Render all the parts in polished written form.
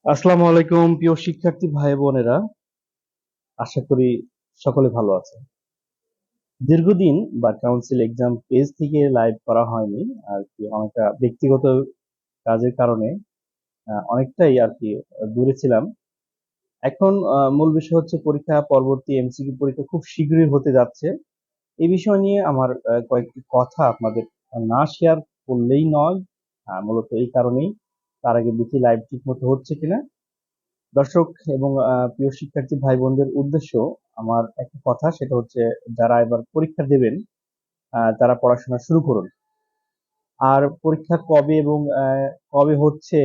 আসসালামু আলাইকুম প্রিয় শিক্ষার্থী ভাই বোনেরা। আশা করি সকলে ভালো আছে। দীর্ঘদিন বার কাউন্সিল এক্সাম পেজ থেকে লাইভ করা হয়নি আর কি, অনেকটা ব্যক্তিগত কাজের কারণে অনেকটাই আর কি দূরে ছিলাম। এখন মূল বিষয় হচ্ছে পরীক্ষা, পরবর্তী এমসিকিউ পরীক্ষা খুব শীঘ্রই হতে যাচ্ছে। এই বিষয় নিয়ে আমার কয়েকটি কথা আপনাদের না শেয়ার করলেই নয়। মূলত এই কারণেই, তার আগে দেখি লাইভ ঠিক মতো হচ্ছে কিনা। দর্শক এবং প্রিয় শিক্ষার্থী ভাই বোনদের উদ্দেশ্য আমার একটা কথা, সেটা হচ্ছে যারা এবার পরীক্ষা দেবেন তারা পড়াশোনা শুরু করুন। আর পরীক্ষা কবে এবং কবে হচ্ছে,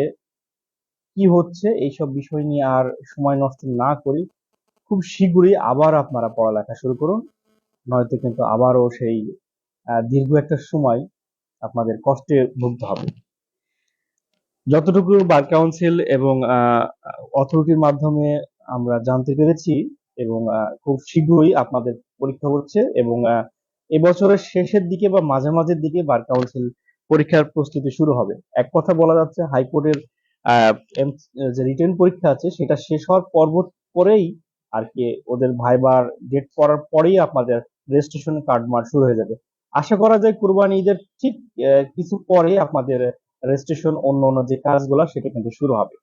কি হচ্ছে, এইসব বিষয় নিয়ে আর সময় নষ্ট না করি খুব শীঘ্রই আবার আপনারা পড়ালেখা শুরু করুন। নয়তো কিন্তু আবারও সেই দীর্ঘ একটা সময় আপনাদের কষ্টে ভুগতে হবে। যতটুকু বার কাউন্সিল এবং অথরিটির মাধ্যমে আমরা জানতে পেরেছি, এবং খুব শীঘ্রই আপনাদের পরীক্ষা হচ্ছে, এবং এবছরের শেষের দিকে বা মাঝামাঝির দিকে বার কাউন্সিল পরীক্ষার প্রস্তুতি শুরু হবে। এক কথা বলা যাচ্ছে হাইকোর্টের আহ, যে রিটেন পরীক্ষা আছে সেটা শেষ হওয়ার পরেই আর কি ওদের ভাইবার ডেট পড়ার পরেই আপনাদের রেজিস্ট্রেশন কার্ড মার্ক শুরু হয়ে যাবে। আশা করা যায় কুরবানি ঈদের ঠিক কিছু পরে আপনাদের রেজিস্ট্রেশন অন্য অন্য যে কাজগুলো সেটা কিন্তু শুরু হবে।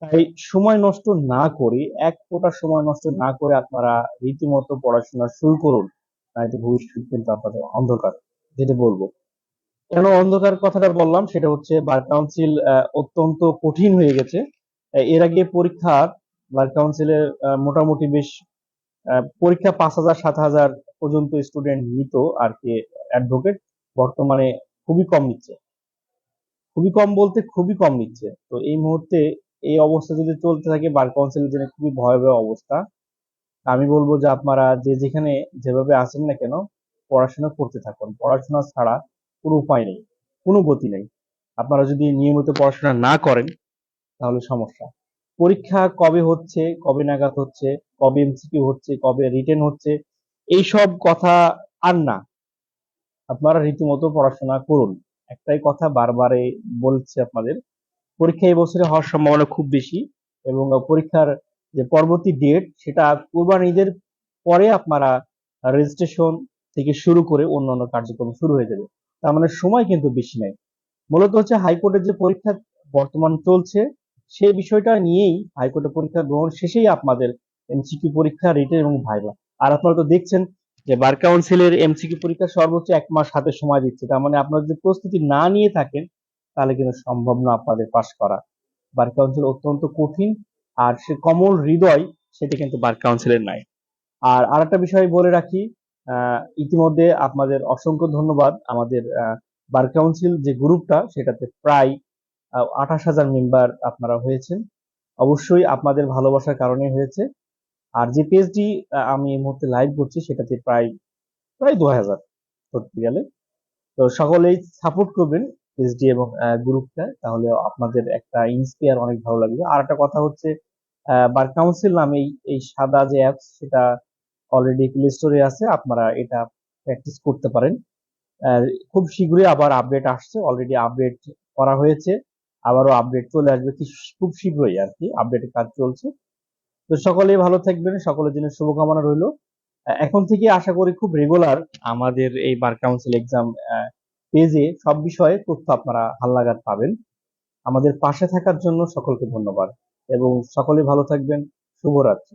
তাই সময় নষ্ট না করে, এক ফোঁটা সময় নষ্ট না করে আপনারা রীতিমতো পড়াশোনা শুরু করুন। নয়তো ভবিষ্যৎ কিন্তু আপনাদের অন্ধকার। যেটা বলবো, কেন অন্ধকার কথাটা বললাম সেটা হচ্ছে বার কাউন্সিল অত্যন্ত কঠিন হয়ে গেছে। এর আগে পরীক্ষার বার কাউন্সিলের মোটামুটি বেশ পরীক্ষা 5,000 7,000 পর্যন্ত স্টুডেন্ট নিত আর কি অ্যাডভোকেট। বর্তমানে খুবই কম নিচ্ছে, খুবই কম বলতে খুবই কম নিচ্ছে। তো এই মুহূর্তে এই অবস্থা যদি চলতে থাকে বার কাউন্সিলের জন্য খুবই ভয়াবহ অবস্থা। আমি বলবো যে আপনারা যে যেখানে যেভাবে আছেন না কেন, পড়াশোনা করতে থাকুন। পড়াশোনা ছাড়া কোনো উপায় নেই, কোনো গতি নেই। আপনারা যদি নিয়মিত পড়াশোনা না করেন তাহলে সমস্যা। পরীক্ষা কবে হচ্ছে, কবে নাগাদ হচ্ছে, কবে এমসিকিউ হচ্ছে, কবে রিটেন হচ্ছে, এইসব কথা আর না। আপনারা রীতিমতো পড়াশোনা করুন। একটাই কথা বারবারে বলছি আপনাদের, পরীক্ষা এই বছরে হওয়ার সম্ভাবনা খুব বেশি, এবং পরীক্ষার যে পরবর্তী ডেট সেটা কুরবানি ঈদের পরে আপনারা রেজিস্ট্রেশন থেকে শুরু করে অন্যান্য কার্যক্রম শুরু হয়ে যাবে। তার মানে সময় কিন্তু বেশি নাই। মূলত হচ্ছে হাইকোর্টের যে পরীক্ষা বর্তমান চলছে সেই বিষয়টা নিয়েই হাইকোর্টের পরীক্ষা গ্রহণ শেষেই আপনাদের এমসিকিউ পরীক্ষা, রিটেন এবং ভাইভা। আর আপনারা তো দেখছেন যে বার কাউন্সিলের এমসিকিউ পরীক্ষা সর্বোচ্চ 1 মাস হাতে সময় দিচ্ছে। তার মানে আপনারা যদি প্রস্তুতি না নিয়ে থাকেন তাহলে কিন্তু সম্ভব না আপনাদের পাশ করা। বার কাউন্সিল অত্যন্ত কঠিন, আর সে কমল হৃদয় সেটা কিন্তু বার কাউন্সিলের নাই। আর আরেকটা বিষয় বলে রাখি, ইতিমধ্যে আপনাদের অসংখ্য ধন্যবাদ। আমাদের বার কাউন্সিল যে গ্রুপটা সেটাতে প্রায় 28,000 মেম্বার আপনারা হয়েছেন। অবশ্যই আপনাদের ভালোবাসার কারণে হয়েছে। আর যে পেজটি আমি এই মুহূর্তে লাইভ করছি সেটাতে প্রায় প্রায় 2,000 ধরতে গেলে। তো সকলেই সাপোর্ট করবেন পেজডি এবং গ্রুপটা, তাহলে আপনাদের একটা ইন্সপায়ার অনেক ভালো লাগবে। আর একটা কথা হচ্ছে বার কাউন্সিল নামে এই সাদা যে অ্যাপস সেটা অলরেডি প্লে স্টোরে আছে, আপনারা এটা প্র্যাকটিস করতে পারেন। আহ, খুব শীঘ্রই আবার আপডেট আসছে, অলরেডি আপডেট করা হয়েছে, আবারও আপডেট চলে আসবে খুব শীঘ্রই আর কি, আপডেটের কাজ চলছে। তো সকলেই ভালো থাকবেন, সকলের জন্য শুভকামনা রইল। এখন থেকে আশা করি খুব রেগুলার আমাদের এই বার কাউন্সিল এক্সাম পেজে সব বিষয়ে তথ্য আপনারা হালনাগাদ পাবেন। আমাদের পাশে থাকার জন্য সকলকে ধন্যবাদ, এবং সকলে ভালো থাকবেন। শুভরাত্রি।